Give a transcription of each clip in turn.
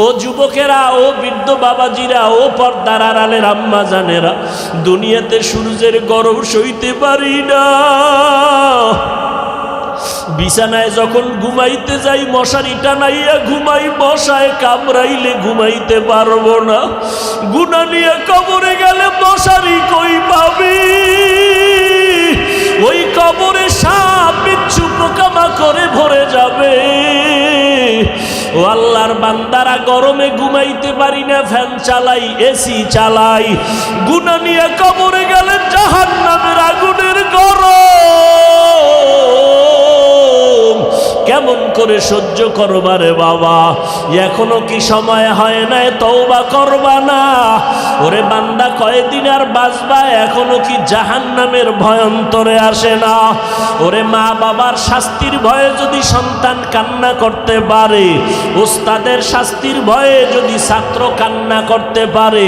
ও যুবকেরা, ও বৃদ্ধ বাবাজিরা, ও পর্দার আড়ালের আম্মা জানেরা, দুনিয়াতে সূর্যের গরম সইতে পারি না। বিছানায় যখন ঘুমাইতে যাই মশারি টানাইয়া ঘুমাই, মশায় কামড়াইলে ঘুমাইতে পারবো না। গুনাহ নিয়ে কবরে গেলে মশারি কই পাবি? ওই কবরে সাপ বিচ্ছু পোকামাকড়ে ভরে যাবে। ও আল্লাহর বান্দারা, গরমে ঘুমাইতে পারি না, ফ্যান চালাই, এসি চালাই। গুনাহ নিয়ে কবরে গেলে জাহান্নামের আগুনের গরম কেমন করে সহ্য করবা রে বাবা? এখনো কি সময় হয় নাই তওবা করবা না? ওরে বান্দা, কয়দিন আর বাঁচবা? এখনো কি জাহান্নামের ভয় অন্তরে আসে না? ওরে মা বাবার শাস্তির ভয়ে যদি সন্তান কান্না করতে পারে, ওস্তাদের শাস্তির ভয়ে যদি ছাত্র কান্না করতে পারে,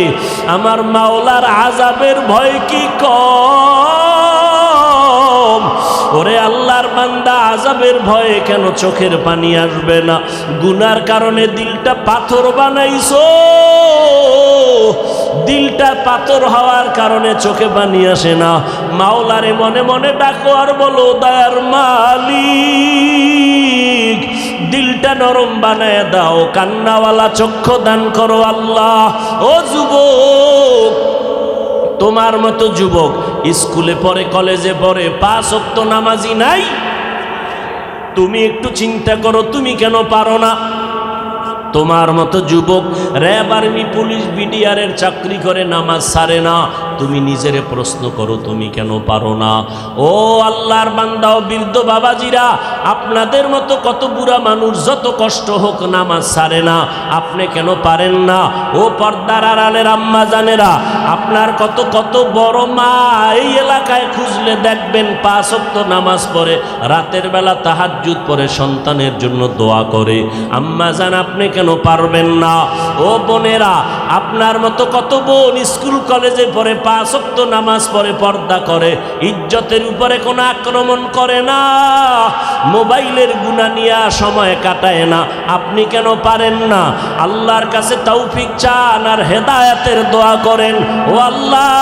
আমার মাওলার আযাবের ভয় কি কম? ওরে আল্লাহর বান্দা, আযাবের ভয়ে কেন চোখের পানি আসবে না? গুনার কারণে দিলটা পাথর বানাইছো, দিলটা পাথর হওয়ার কারণে চোখে পানি আসে না। মাওলারে মনে মনে ডাকো আর বলো, দয়ার মালিক, দিলটা নরম বানায় দাও, কান্নাওয়ালা চক্ষু দান করো আল্লাহ। ও যুবক, তোমার মতো যুবক স্কুলে পড়ে, কলেজে পড়ে, 5 ওয়াক্ত নামাজি নাই? তুমি একটু চিন্তা করো, তুমি কেন পারো না? তোমার মতো যুবক র্যাব, আর্মি, পুলিশ, বিডিআরের চাকরি করে, নামাজ ছাড়ে না। তুমি নিজেরে প্রশ্ন করো, তুমি কেন পারো না? ও আল্লাহর বান্দা ও বৃদ্ধ বাবাজিরা, আপনাদের মতো কত বুড়া মানুষ যত কষ্ট হোক নামাজ ছাড়ে না, আপনি কেন পারেন না? ও পর্দার আড়ালের আম্মা জানেরা, আপনার কত কত বড় মা এই এলাকায় খুঁজলে দেখবেন 5 ওয়াক্ত নামাজ পড়ে, রাতের বেলা তাহাজ্জুদ পড়ে, সন্তানের জন্য দোয়া করে। আম্মা জান, আপনি কেন পারবেন না? ও বোনেরা, আপনার মতো কত বোন স্কুল কলেজে পড়ে, 5 ওয়াক্ত নামাজ পড়ে, পর্দা করে, ইজ্জতের উপরে কোনো আক্রমণ করে না, মোবাইলের গুনাহ নিয়ে সময় কাটায় না। আপনি কেন পারেন না? আল্লাহর কাছে তৌফিক চান আর হেদায়েতের দোয়া করেন। ও আল্লাহ,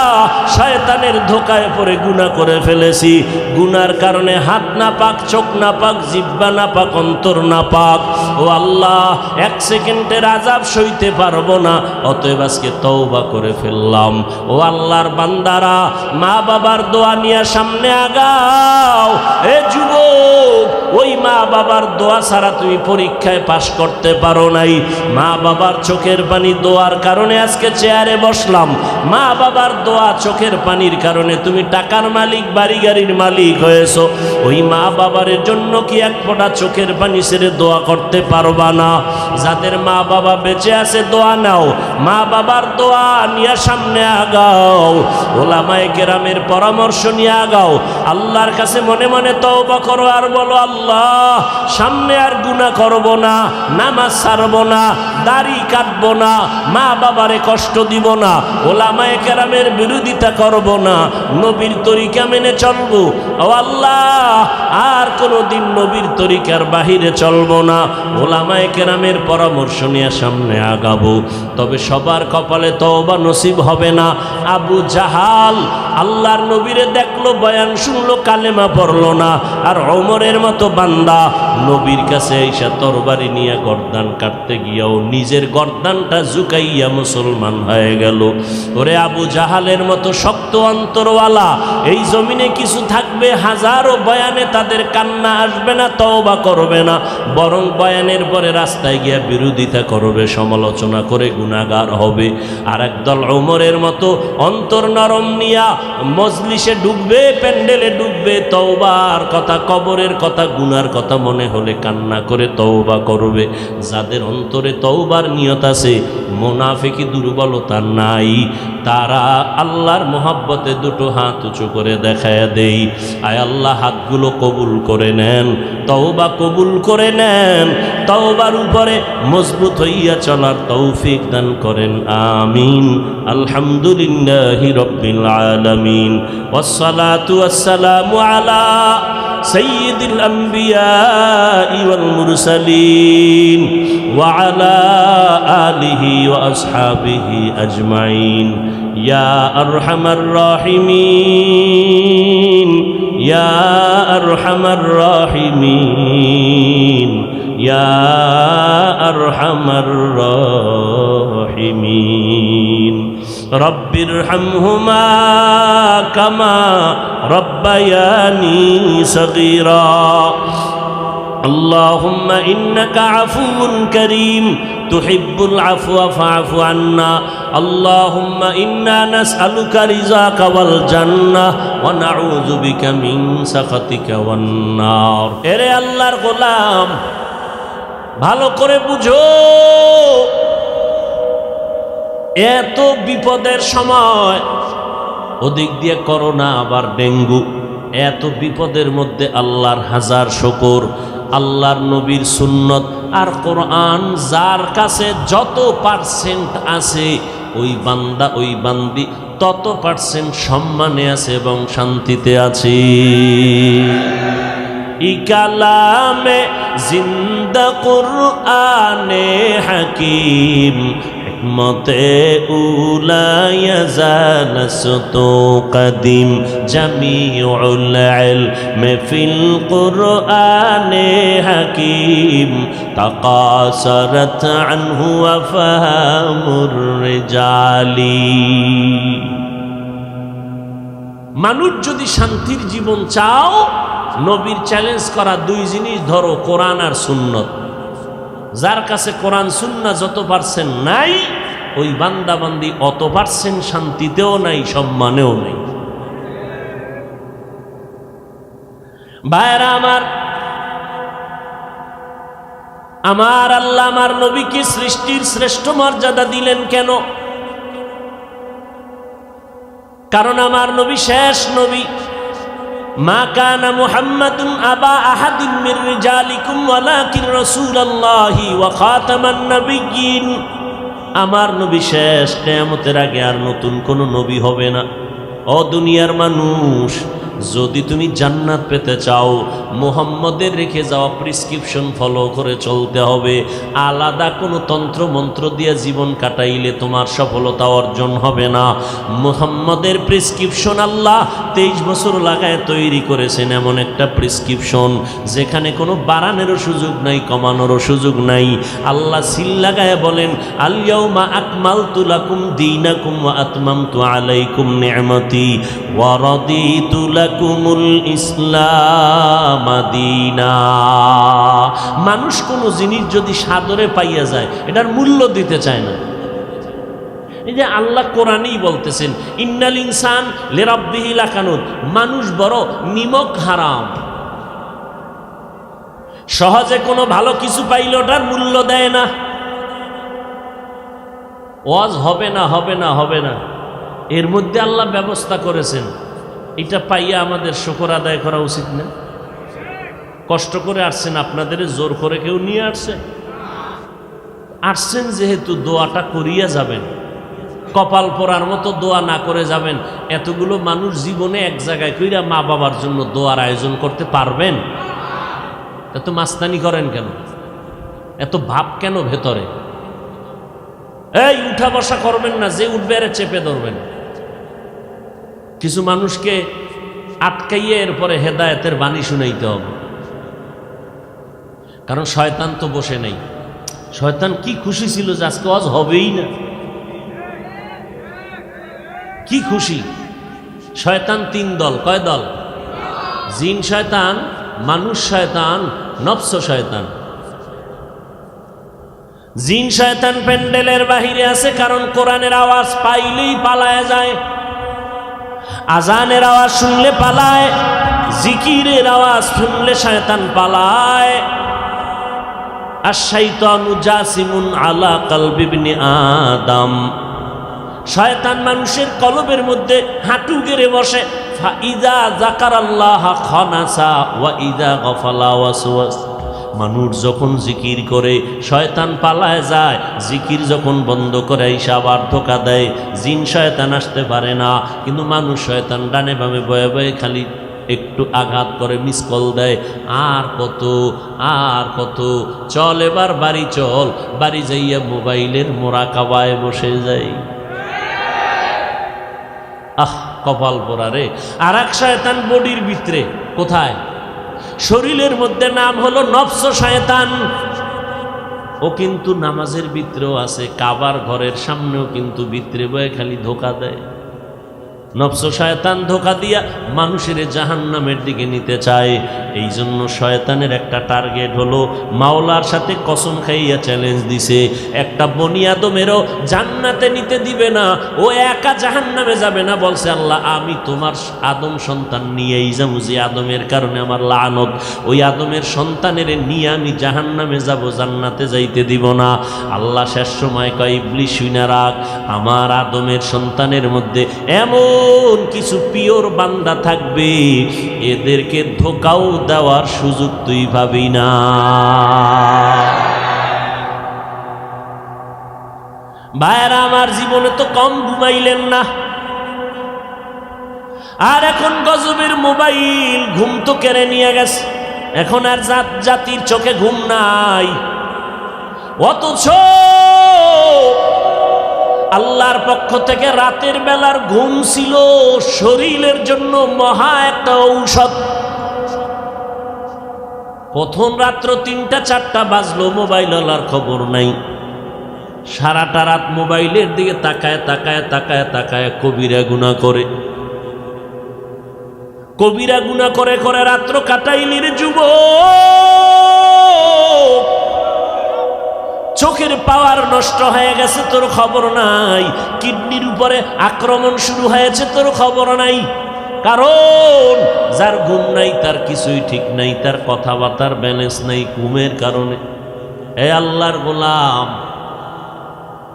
শয়তানের ধোকায় পড়ে গুনাহ করে ফেলেছি, গুনার কারণে হাত না পাক, চোখ না পাক, জিহ্বা না পাক, অন্তর না পাক। ও আল্লাহ, 1 সেকেন্ডের আযাব সইতে পারবো না, অতএব আজকে তওবা করে ফেললাম। ও আল্লাহর বান্দারা, মা বাবার দোয়া নিয়ে সামনে আগাও। এ যুবক, ওই মা বাবার দোয়া ছাড়া তুমি পরীক্ষায় পাশ করতে পারো নাই। মা বাবার চোখের পানি দোয়ার কারণে আজকে চেয়ারে বসলাম। মা বাবার দোয়া, চোখের পানির কারণে তুমি টাকার মালিক, বাড়ি গাড়ির মালিক হয়েছো। ওই মা বাবার জন্য কি এক ফোঁটা চোখের পানি ছেড়ে দোয়া করতে পারবা না? যাদের মা বাবা বেঁচে আছে দোয়া নাও, মা বাবার দোয়া নিয়ে সামনে আগাও, ওলামায়ে কেরামের পরামর্শ নিয়ে আগাও। আল্লাহর কাছে মনে মনে তওবা করো আর বলো, আল্লাহ, সামনে আর গুনাহ করব না, নামাজ ছাড়বো না, দাড়ি কাটবো না, মা বাবারে কষ্ট দিব না, ওলামায়ে কেরামের বিরোধিতা করব না, নবীর তরিকা মেনে চলবো। ও আল্লাহ, আর কোনোদিন নবীর তরিকার বাহিরে চলবো না, ওলামায়ে কেরামের পরামর্শ নিয়ে সামনে আগাবো। তবে সবার কপালে তওবা নসিব হবে না। আবু জাহাল আল্লাহর নবীরে দেখলো, বয়ান শুনলো, কালেমা পড়লো না। আর ওমরের মতো বান্দা নবীর কাছে এসে তরবারি নিয়ে গর্দান কাটতে গিয়াও নিজের গর্দানটা ঝুঁকাইয়া মুসলমান হয়ে গেল। ওরে আবু জাহালের মতো শক্ত অন্তরওয়ালা এই জমিনে কিছু থাকবে, হাজারো বয়ানে তাদের কান্না আসবে না, তওবা করবে না, বরং বয়ানের পরে রাস্তায় গিয়া বিরোধিতা করবে, সমালোচনা করে গুনাহগার হবে। আর একদল ওমরের মতো অন্তর নরম নিয়া মজলিসে ডুববে, প্যান্ডেলে ডুববে, তওবার কথা, কবরের কথা, গুনার কথা মনে হলে কান্না করে তওবা করবে। যাদের অন্তরে তওবার নিয়ত আছে, মুনাফিকি দুর্বলতা নাই, তারা আল্লাহর মোহাব্বতে দুটো হাত উঁচু করে দেখায় দেই, আয় আল্লাহ হাতগুলো কবুল করে নেন, তওবা কবুল করে নেন, তওবার উপরে মজবুত হইয়া চলার তৌফিক দান করেন, আমিন। আলহামদুলিল্লাহি রাব্বিল আলামিন, ওয়াসসালাতু ওয়াসসালামু আলা সাইয়্যিদিল আমবিয়া ওয়াল মুরসালিন ওয়া আলা آله وأصحابه أجمعين يا أرحم الراحمين يا أرحم الراحمين يا أرحم الراحمين رب ارحمهما كما ربياني صغيرا اللهم إنك عفو كريم تحب العفو فاعف عنا اللهم إنا نسألك رضاك والجنة ونعوذ بك من سخطك والنار এরে আল্লাহর গোলাম ভালো করে বুঝো এত বিপদের সময় ওদিক দিয়ে করোনা আবার ডেঙ্গু এত বিপদের মধ্যে আল্লাহর হাজার শুকর আল্লাহর নবীর সুন্নত আর কোরআন যার কাছে যত পার্সেন্ট আছে ওই বান্দা ওই বান্দি তত পার্সেন্ট সম্মানে আছে এবং শান্তিতে আছে ইকালামে জিন্দা কুরআনে হাকিম হিকমতে উলায়া জানাসতু কদিম জামিউল ইলমি ফিল কুরআনে হাকিম তাকাসারাত আনহু আফহামুর রিজালি মানুষ যদি শান্তির জীবন চাও নবীর চ্যালেঞ্জ করা দুই জিনিস ধরো কোরআন আর সুন্নত যার কাছে কোরআন সুন্নাহ যত পার্সেন্ট নাই ওই বান্দা বান্দি অত পার্সেন্ট শান্তিতেও নাই সম্মানেও নাই ভাইরা আমার আল্লাহ আমার নবীকে সৃষ্টির শ্রেষ্ঠ মর্যাদা দিলেন কেন কারণ আমার নবী শেষ নবী মা কানা মুহাম্মাদুন আবা আহাদিন মির রিজালিকুম ওয়ালাকিন রাসূলুল্লাহি ওয়া খাতামান নাবিয়্যিন আমার নবী শেষ কিয়ামতের আগে আর নতুন কোন নবী হবে না ও দুনিয়ার মানুষ যদি তুমি জান্নাত পেতে চাও মুহাম্মদের রেখে যাওয়া প্রেসক্রিপশন ফলো করে চলতে হবে আলাদা কোনো তন্ত্র মন্ত্র দিয়ে জীবন কাটাইলে তোমার সফলতা অর্জন হবে না মুহাম্মদের প্রেসক্রিপশন আল্লাহ 23 বছর লাগায় তৈরি করেছেন এমন একটা প্রেসক্রিপশন যেখানে কোনো বাড়ানোরও সুযোগ নাই কমানোরও সুযোগ নাই আল্লাহ সিল লাগায় বলেন আল ইয়াউমা আকমালতু লাকুম দীনাকুম ওয়া আতমামতু আলাইকুম নি'মাতি ওয়া রাদিতু লাকুমুল ইসলাম দীনা মানুষ কোনো জিনিস যদি সাদরে পাইয়া যায় এটার মূল্য দিতে চায় না এই যে আল্লাহ কোরআনেই বলতেছেন ইন্নাল ইনসান লিরাব্বিহি লাকানুত মানুষ বড় নিমক হারাম সহজে কোনো ভালো কিছু পাইলে ওটার মূল্য দেয় না ওয়াজ হবে না হবে না হবে না এর মধ্যে আল্লাহ ব্যবস্থা করেছেন এটা পাইয়া আমাদের শুকর আদায় করা উচিত না কষ্ট করে আসছেন আপনাদের জোর করে কেউ নিয়ে আসছেন যেহেতু দোয়াটা করিয়া যাবেন কপাল পরার মতো দোয়া না করে যাবেন এতগুলো মানুষ জীবনে এক জায়গায় কইরা মা বাবার জন্য দোয়ার আয়োজন করতে পারবেন এত মাস্তানি করেন কেন এত ভাব কেন ভেতরে এই উঠা বসা করবেন না যে উঠবে আরে চেপে ধরবেন কিছু মানুষকে আটকাইয়ে এরপরে হেদায়েতের বাণী শুনাইতে হবে কারণ শয়তান তো বসে নেই শয়তান কি খুশি ছিল যে আজকে ওয়াজ হবেই না কি খুশি শয়তান তিন দল কয় দল জিন শয়তান মানুষ শয়তান নফস শয়তান জিন শয়তান প্যান্ডেলের বাহিরে আছে কারণ কোরআনের আওয়াজ পাইলেই পালায় যায় আজানের আওয়াজ শুনলে পালায় জিকিরের আওয়াজ শুনলে শয়তান পালায় আশ-শাইতানু জাসিমুন আলা কলবি ইবনে আদম শয়তান মানুষের কলবের মধ্যে হাঁটু গেড়ে বসে ফাইদা যাকারাল্লাহ খানাসা ওয়া ইদা গফালা ওয়াসওয়াস মানুষ যখন জিকির করে শয়তান পালায় যায় জিকির যখন বন্ধ করে আইসা আবার ধোকা দেয় জিন শয়তান আসতে পারে না কিন্তু মানুষ শয়তান ডানে বামে বয়ে বয়ে খালি একটু আঘাত করে মিস কল দেয়, আর কত চল এবার বাড়ি চল, বাড়ি যাইয়া মোবাইলের মোরাকাবায় বসে যাই। কপাল পোড়া রে। আর এক শয়তান বডির ভিতরে, কোথায়? শরীরের মধ্যে, নাম হলো নফস শয়তান। ও কিন্তু নামাজের ভিতরেও আছে, কাবার ঘরের সামনেও কিন্তু ভিতরে বয়ে খালি ধোকা দেয়। নফস শয়তান ধোকা দিয়া মানুষের জাহান্নামের দিকে নিতে চায়। এই জন্য শয়তানের একটা টার্গেট হলো, মাওলার সাথে কসম খাইয়া চ্যালেঞ্জ দিছে, একটা বনি আদমেরও জান্নাতে নিতে দিবে না, ও একা জাহান্নামে যাবে না। বলছে আল্লাহ, আমি তোমার আদম সন্তান নিয়েই যাবো, যে আদমের কারণে আমার লানত, ওই আদমের সন্তানের নিয়ে আমি জাহান্নামে যাব, জান্নাতে যাইতে দিব না। আল্লাহ শেষ সময় কয়, ইবলিস শুইনা রাখ, আমার আদমের সন্তানের মধ্যে এমন কিছু পিওর বান্দা থাকবে, এদেরকে ধোকাও দেওয়ার সুযোগ তুই ভাবি না। ভাইরা আমার, জীবনে তো কম ঘুমাইলেন না, আর এখন গজবের মোবাইল ঘুম তো কেড়ে নিয়ে গেছে। এখন আর জাতির চোখে ঘুম নাই, অথচ আল্লাহর পক্ষ থেকে রাতের বেলার ঘুম ছিল শরীরের জন্য মহা একটা ঔষধ। প্রথম রাত্র ৩টা-৪টা বাজলো, মোবাইল আলার খবর নাই। সারাটা রাত মোবাইলের দিকে তাকায় তাকায় তাকায় তাকায় কবিরা গুনাহ করে, কবিরা গুনাহ করে করে রাত্র কাটাইলির যুবক। চোখের পাওয়ার নষ্ট হয়ে গেছে, তোর খবর নাই। কিডনির উপরে আক্রমণ শুরু হয়েছে, তোর খবর নাই। কারণ যার ঘুম নাই তার কিছুই ঠিক নাই, তার কথাবার্তার ব্যালেন্স নাই ঘুমের কারণে। এ আল্লাহর গোলাম,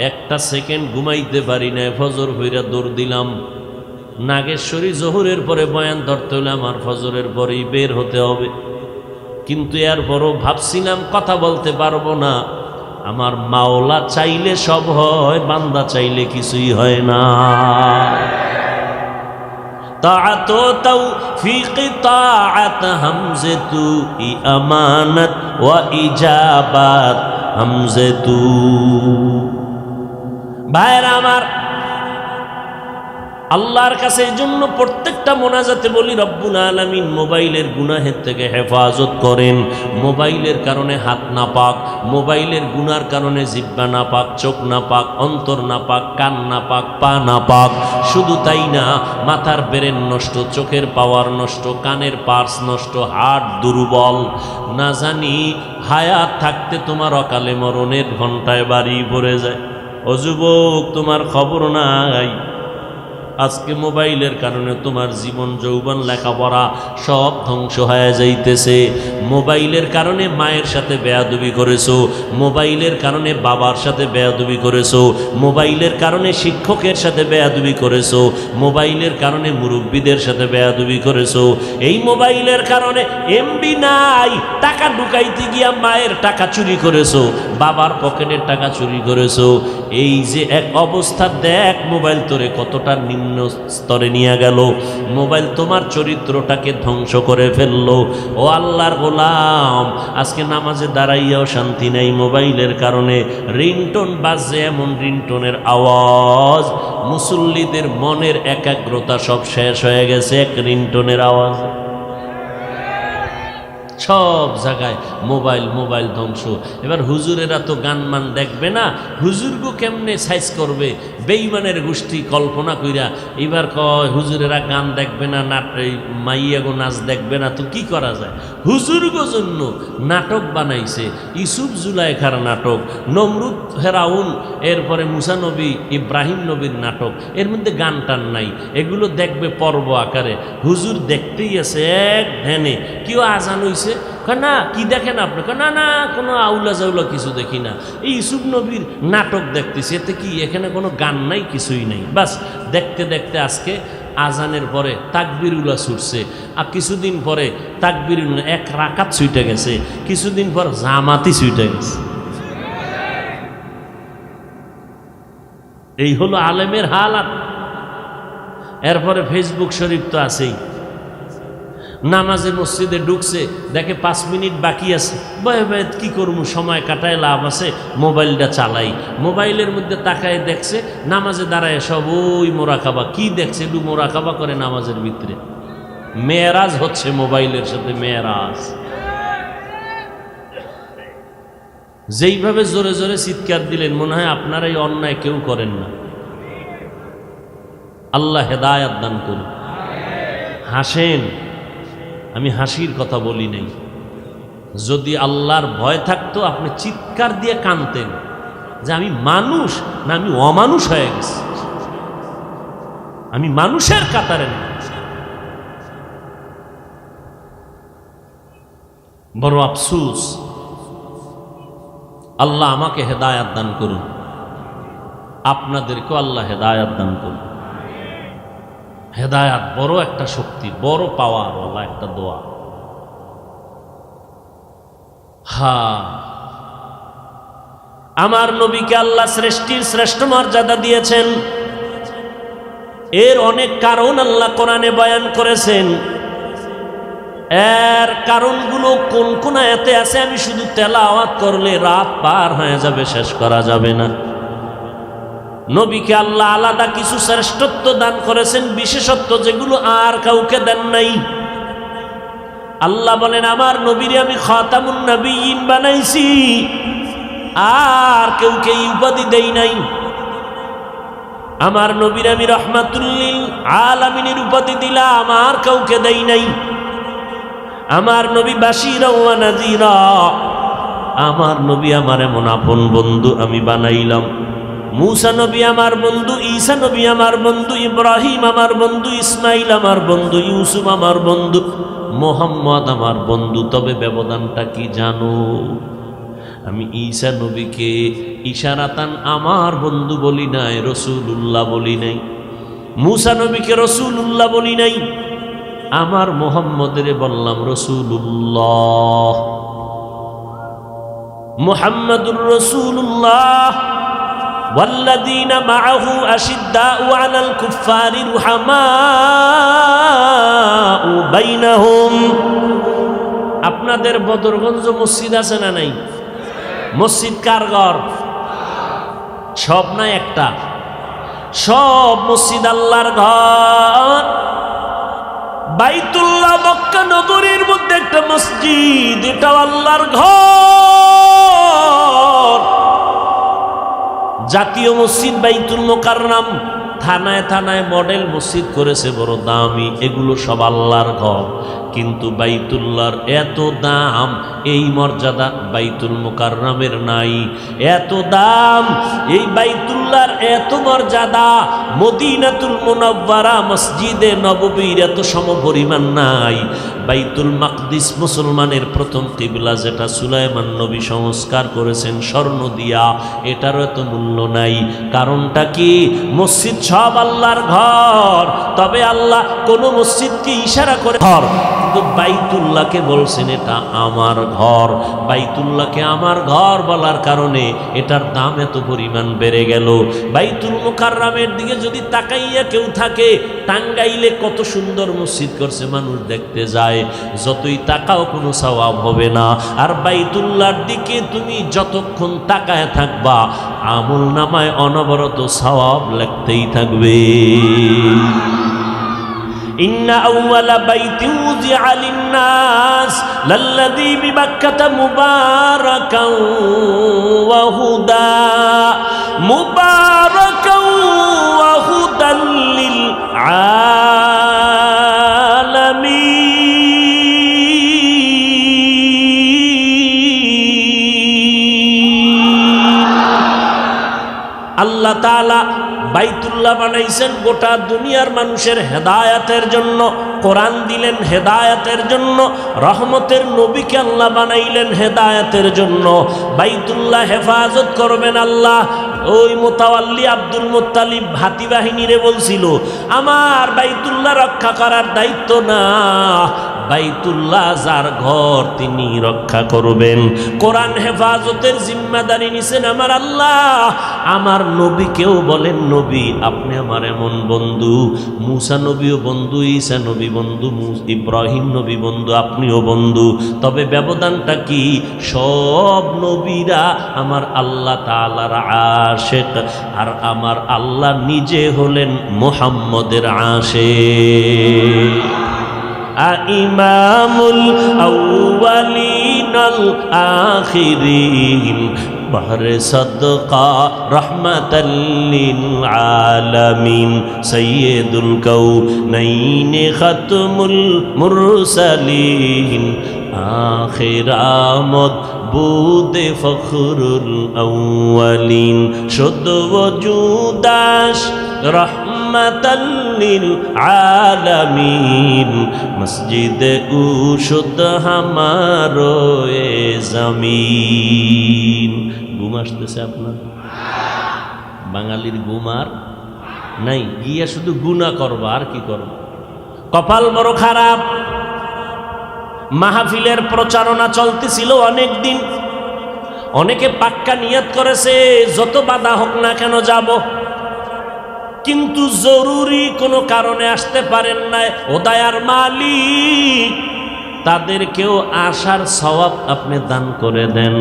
একটা সেকেন্ড ঘুমাইতে পারি না, ফজর হইরা দৌড় দিলাম। নাগেশ্বরী জোহরের পরে বয়ান ধরতে হলে আমার ফজরের পরেই বের হতে হবে, কিন্তু এরপরও ভাবছিলাম কথা বলতে পারবো না। আমার মাওলা চাইলে সব হয়, বান্দা চাইলে কিছুই হয় না। তাআত তাওফীক তাআত হামজাতু আমানাত ওয়া ইজাবাত হামজাতু। ভাইরা আমার, আল্লাহর কাছে এই জন্য প্রত্যেকটা মোনাজাতে বলি, রব্বুল আলামিন মোবাইলের গুনাহের থেকে হেফাজত করেন। মোবাইলের কারণে হাত না পাক, মোবাইলের গুনার কারণে জিহ্বা না পাক, চোখ না পাক, অন্তর না পাক, কান না পাক, পা না পাক। শুধু তাই না, মাথার ব্রেন নষ্ট, চোখের পাওয়ার নষ্ট, কানের পার্স নষ্ট, হার্ট দুর্বল। না জানি হায়াত থাকতে তোমার অকালে মরণের ঘন্টায় বাড়ি পড়ে যায়। ও যুবক, তোমার খবর নাই, আজকে মোবাইলের কারণে তোমার জীবন যৌবন লেখাপড়া সব ধ্বংস হয়ে যাইতেছে। মোবাইলের কারণে মায়ের সাথে বেয়াদবি করেছো, মোবাইলের কারণে বাবার সাথে বেয়াদবি করেছো, মোবাইলের কারণে শিক্ষকের সাথে বেয়াদবি করেছো, মোবাইলের কারণে মুরব্বীদের সাথে বেয়াদবি করেছো। এই মোবাইলের কারণে এমবি নাই, টাকা ঢুকাইতে গিয়া মায়ের টাকা চুরি করেছো, বাবার পকেটের টাকা চুরি করেছো। এই যে এক অবস্থা, দেখ মোবাইল তোরে কতটা নিম্ন স্তরে নিয়ে গেল। মোবাইল তোমার চরিত্রটাকে ধ্বংস করে ফেললো। ও আল্লাহর গোলাম, আজকে নামাজে দাঁড়াইয়াও শান্তি নেই মোবাইলের কারণে। রিংটোন বাজে, এমন রিংটোনের আওয়াজ, মুসল্লিদের মনের একাগ্রতা সব শেষ হয়ে গেছে এক রিংটোনের আওয়াজ। সব জায়গায় মোবাইল, মোবাইল ধ্বংস। এবার হুজুরেরা তো গান মান দেখবে না, হুজুরগো কেমনে সাইজ করবে? বেঈমানের গোষ্ঠী কল্পনা কইরা এবার কয় হুজুরেরা গান দেখবে না, মাইয়াগো নাচ দেখবে না, তো কি করা যায়? হুজুরগো জন্য নাটক বানাইছে, ইউসুফ জুলাইখার নাটক, নমরুদ ফেরাউন, এরপরে মুসা নবী, ইব্রাহিম নবীর নাটক। এর মধ্যে গান টান নাই, এগুলো দেখবে পর্ব আকারে। হুজুর দেখতেই আছে এক ধ্যানে। কেউ আজান হইছে, না কি দেখেন আপনি? না না, কোনো আউলা জাউলা কিছু দেখি না, এই ইউসুফ নবীর নাটক দেখতেছি। এতে কি, এখানে কোনো গান নাই, কিছুই নাই। বাস দেখতে দেখতে আজকে আজানের পরে তাকবিরুল্লাহ ছুটছে, আর কিছুদিন পরে তাকবিরুল্লাহ এক রাকাত ছুটে গেছে, কিছুদিন পর জামাতি ছুটে গেছে। এই হলো আলেমের হালাত। এরপরে ফেসবুক শরীফ তো আছেই। নামাজে মসজিদে ঢুকছে, দেখে 5 মিনিট বাকি আছে, ভয়ে ভয়ে কি করবো, সময় কাটায় লাভ আছে, মোবাইলটা চালাই। মোবাইলের মধ্যে তাকায় দেখছে নামাজে দাঁড়ায় সব ওই মোরাকাবা। কি দেখছে? একটু মোরাকাবা করে নামাজের ভিতরে। মেয়েরাজ হচ্ছে মোবাইলের সাথে মেয়েরাজ। যেইভাবে জোরে জোরে চিৎকার দিলেন, মনে হয় আপনারা এই অন্যায় কেউ করেন না। আল্লাহ হেদায়াত দান করুন। হাসেন, আমি হাসির কথা বলি নাই। যদি আল্লাহর ভয় থাকতো আপনি চিৎকার দিয়ে কাঁদতেন যে আমি মানুষ না আমি অমানুষ হয়ে গেছি, আমি মানুষের কাতারে না। বড় আফসোস। আল্লাহ আমাকে হেদায়াত দান করুন, আপনাদেরকেও আল্লাহ হেদায়াত দান করুন। হেদায়াত বড় একটা শক্তি, বড় পাওয়ার ওয়ালা একটা দোয়া। আমার নবীকে আল্লাহ সৃষ্টির শ্রেষ্ঠ মর্যাদা দিয়েছেন। এর অনেক কারণ আল্লাহ কোরআনে বয়ান করেছেন। এর কারণগুলো কোন কোন আয়াতে আছে আমি শুধু তেলাওয়াত করলে রাত পার হয়ে যাবে, শেষ করা যাবে না। নবীকে আল্লাহ আলাদা কিছু শ্রেষ্ঠত্ব দান করেছেন, বিশেষত্ব যেগুলো আর কাউকে দেন নাই। আল্লাহ বলেন আমার নবীরে আমি খাতামুন নবিয়্যিন বানাইছি, আর কেউকে এই উপাধি দেই নাই। আমার নবীরে আমি রাহমাতুল লিল আলামিনের উপাধি দিলাম, আর কাউকে দেই নাই। আমার নবী বাশীরা ওয়া নাযীরা, আমার নবী আমার এমন আপন বন্ধু আমি বানাইলাম। মূসা নবী আমার বন্ধু, ঈসা নবী আমার বন্ধু, ইব্রাহিম আমার বন্ধু, ইসমাইল আমার বন্ধু, ইউসুফ আমার বন্ধু, মুহাম্মদ আমার বন্ধু। তবে ব্যবধানটা কি জানো? আমি ঈসা নবীকে ইশারাতান আমার বন্ধু বলি নাই, রাসূলুল্লাহ বলি নাই। মূসা নবীকে রাসূলুল্লাহ বলি নাই। আমার মুহাম্মদের বললাম রাসূলুল্লাহ। মুহাম্মাদুর রাসূলুল্লাহ ওয়াল্লাযীনা মাআহু আশিদ্দাউ আলাল কুফফারি রুহামাউ বাইনাহুম। আপনাদের বদরগঞ্জ মসজিদ আছে না নাই? মসজিদ কার ঘর? সব না একটা? সব মসজিদ আল্লাহর ঘর। বাইতুল্লাহ মক্কা নগরীর মধ্যে একটা মসজিদ, এটা আল্লাহর ঘর। জাতীয় মসজিদ বাইতুল মুকাররম, থানায় থানায় মডেল মসজিদ করেছে বড় দামি, এগুলো সব আল্লাহর ঘর। কিন্তু বাইতুল্লাহর এত দাম, এই মর্যাদা বাইতুল মুকাররমের নাই। এত দাম এই বাইতুল্লাহর, এত মর্যাদা মদিনাতুল মুনাওয়ারা মসজিদে নববীর এত সমপরিমাণ নাই। বাইতুল মাকদিস মুসলমানের প্রথম কিবলা, যেটা সুলাইমান নবী সংস্কার করেছেন স্বর্ণ দিয়া, এটারও এত মূল্য নাই। কারণটা কি? মসজিদ সব আল্লাহর ঘর, তবে আল্লাহ কোন মসজিদকে ইশারা করে ঘর, কিন্তু বাইতুল্লাহকে বলছেন এটা আমার ঘর। বাইতুল্লাহকে আমার ঘর বলার কারণে এটার দাম এত পরিমাণ বেড়ে গেল। বাইতুল মুকাররমের দিকে যদি তাকাইয়া কেউ থাকে, টাঙ্গাইলে কত সুন্দর মসজিদ করছে, মানুষ দেখতে যায়, যতই তাকাও কোনো সওয়াব হবে না। আর বাইতুল্লাহর দিকে তুমি যতক্ষণ তাকায় থাকবা, আমল নামায় অনবরত সওয়াব লাগতেই থাকবে। ইন্না আউওয়ালা বাইতিন উযিআ লিন-নাস লাল্লাযী বিবাক্কাতা মুবারাকান ওয়া হুদা, মুবারাকান ওয়া হুদাল লিল আলামিন। আল্লাহ তাআলা বাইতুল্লাহ বানাইছেন গোটা দুনিয়ার মানুষের হেদায়াতের জন্য। কোরআন দিলেন হেদায়াতের জন্য, রহমতের নবীকে আল্লাহ বানাইলেন হেদায়াতের জন্য। বাইতুল্লাহ হেফাজত করবেন আল্লাহ। ওই মুতাওয়াল্লি আব্দুল মুত্তালিব হাতি বাহিনীরে বলছিল, আমার বাইতুল্লাহ রক্ষা করার দায়িত্ব না, বাইতুল্লাহ যার ঘর তিনি রক্ষা করবেন। কোরআন হেফাজতের জিম্মাদারি নিছেন আমার আল্লাহ। আমার নবীকেও বলেন, নবী আপনি আমার এমন বন্ধু, মুসা নবীও বন্ধু, ঈসা নবী বন্ধু, ইব্রাহিম নবী বন্ধু, আপনিও বন্ধু। তবে ব্যবধানটা কি? সব নবীরা আমার আল্লাহ তাআলার আশিক, আর আমার আল্লাহ নিজে হলেন মুহাম্মদের আশিক। ইমামুল আউয়ালিন আল আখিরিন বাহরে সদকা রহমাতাল লিল আলামিন সাইয়্যিদুল কাউনাইন খাতমুল মুরসালিন আখির আমদ বুদে ফখরুল আউয়ালিন শুদ্ধ ওজুদাস রহমাতাল লিল আলামিন মসজিদ উশুদ হামারো এ জমিন। ঘুম আসতেছে আপনার? বাঙালির ঘুম আর নাই, গিয়া শুধু গুনাহ করবা, আর কি করবা? কপাল বড় খারাপ। মাহফিলের প্রচারণা চলতেছিল অনেক দিন, অনেকে পাক্কা নিয়ত করেছে যত বাধা হোক না কেন যাব, কিন্তু জরুরি কোনো কারণে আসতে পারেন নাই। ও দয়ার মালিক, তাদেরকেও আসার সওয়াব আপনি দান করে দেন।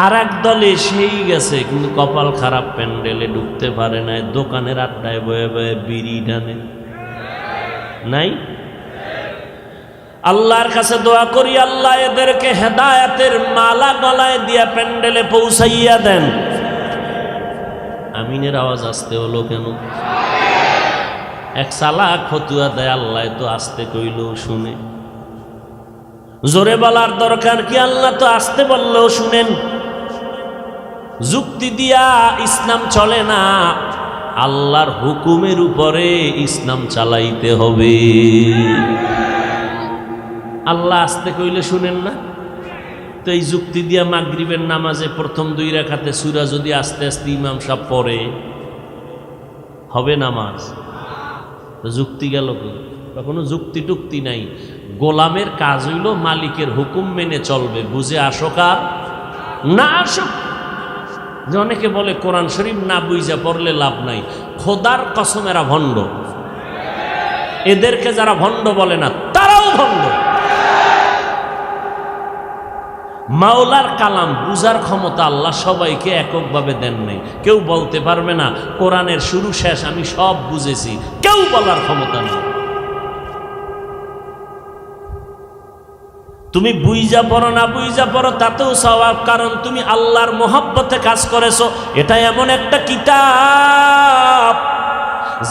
আর এক দলে সেই গেছে, কিন্তু কপাল খারাপ, প্যান্ডেলে ঢুকতে পারে নাই, দোকানের আড্ডায় বয়ে বয়ে বিড়ি টানে। নাই? আল্লাহর কাছে দোয়া করি, আল্লাহ এদেরকে হেদায়েতের মালা গলায় দিয়া প্যান্ডেলে পৌঁছাইয়া দেন। আমিনের আওয়াজ আসতে হলো কেন? এক চালাক ফতুয়া দেয়, আল্লাহ তো আসতে কইলেও শুনে। জোরে বলার দরকার কি? আল্লাহ তো আসতে বললেও শুনেন। যুক্তি দিয়া ইসলাম চলে না, আল্লাহর হুকুমের উপরে ইসলাম চালাইতে হবে। আল্লাহ আসতে কইলে শুনেন না, তো এই যুক্তি দিয়া মাগরিবের নামাজে প্রথম 2 রাকাতে সূরা যদি আস্তে আস্তে ইমাম সাহেব পড়ে, হবে নামাজ? তো যুক্তি গেল কই? কোনো যুক্তি টুক্তি নাই। গোলামের কাজ হইল মালিকের হুকুম মেনে চলবে, বুঝে আসুক আর না আসুক। যে অনেকে বলে কোরআন শরীফ না বুঝা পড়লে লাভ নাই, খোদার কসম এরা ভণ্ড। এদেরকে যারা ভণ্ড বলে না, তারাও ভণ্ড। মাওলার কালাম বুঝার ক্ষমতা আল্লাহ সবাইকে এককভাবে দেন নাই। কেউ বলতে পারবে না কোরআনের শুরু শেষ আমি সব বুঝেছি, কেউ বলার ক্ষমতা নেই। তুমি বুইজা পড়ো না বুইজা পড়ো তাতেও সওয়াব, কারণ তুমি আল্লাহর মহব্বতে কাজ করেছো। এটা এমন একটা কিতাব,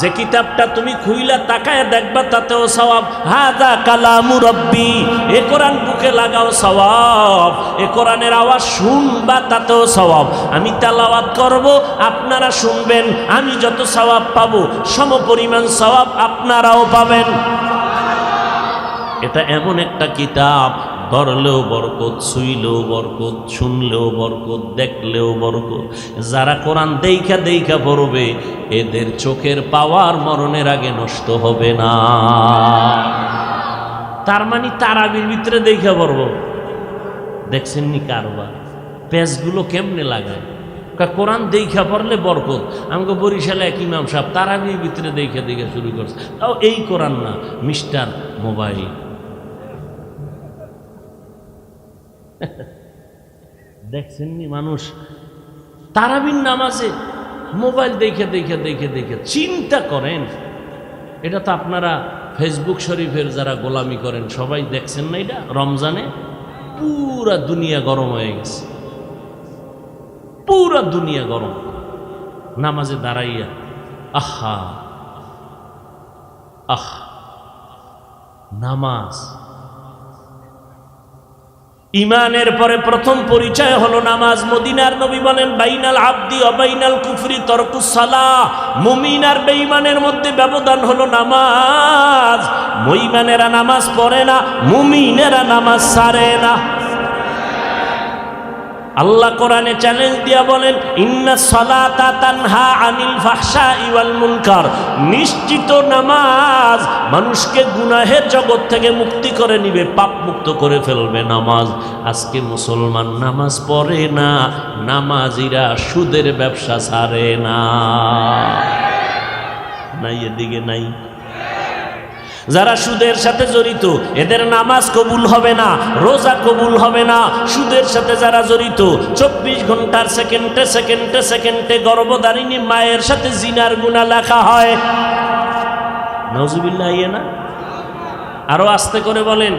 যে কিতাবটা তুমি খুইলা তাকায় দেখবা তাতেও সওয়াব। হাদা কালামু রব্বি, এ কোরআন বুকে লাগাও সওয়াব। এ কোরআনের আওয়াজ শুনবা তাতেও সওয়াব। আমি তেলাওয়াত করব, আপনারা শুনবেন, আমি যত সওয়াব পাবো সমপরিমাণ সওয়াব আপনারাও পাবেন। এটা এমন একটা কিতাব, ধরলেও বরকত, ছুইলেও বরকত, শুনলেও বরকত, দেখলেও বরকত। যারা কোরআন দেইখা দেইখা পড়বে, এদের চোখের পাওয়ার মরণের আগে নষ্ট হবে না। তার মানে তারাবির ভিতরে দেইখা পড়ব। দেখছেন নি কারবার পেজগুলো কেমনে লাগায়? কোরআন দেইখা পড়লে বরকত। আমাকে বরিশালে এক ইমাম সাহেব তারাবির ভিতরে দেইখা দেইখা শুরু করছে। তাও এই কোরআন না, মিস্টার মোবাইল। দেখছেন নি মানুষ তারাবির নামাজে মোবাইল দেখে দেখে দেখে দেখে। চিন্তা করেন, এটা তো আপনারা ফেসবুক শরীফের যারা গোলামি করেন সবাই দেখছেন না? এটা রমজানে পুরা দুনিয়া গরম হয়ে গেছে, পুরা দুনিয়া গরম। নামাজে দাঁড়াইয়া আহা আহ, নামাজ ইমানের পরে প্রথম পরিচয় হলো নামাজ। মদিনার নবী বলেন, বাইনাল আবদি ওয়া বাইনাল কুফরি তারকুস সালাহ। মুমিন আর বেঈমানের মধ্যে ব্যবধান হলো নামাজ। মুমিনেরা নামাজ পড়ে না, মুমিনেরা নামাজ ছাড়ে না। আল্লাহ কোরআনে চ্যালেঞ্জ দিয়া বলেন, ইন্নাস সালাতা তানহা আনিল ফাহশাই ওয়াল মুনকার, নিশ্চিত নামাজ মানুষকে গুনাহের জগৎ থেকে মুক্তি করে নিবে, পাপ মুক্ত করে ফেলবে নামাজ। আজকে মুসলমান নামাজ পড়ে না, নামাজিরা সুদের ব্যবসা ছাড়ে না। নাই এদিকে নাই? যারা সুদের সাথে জড়িত এদের নামাজ কবুল হবে না, রোজা কবুল হবে না। সুদের সাথে যারা জড়িত 24 ঘন্টার সেকেন্ডে সেকেন্ডে সেকেন্ডে গর্ভধারিণী মায়ের সাথে জিনার গুনাহ লেখা হয়। নাউজুবিল্লাহ, ইয়ে না? আরো আস্তে করে বলেন।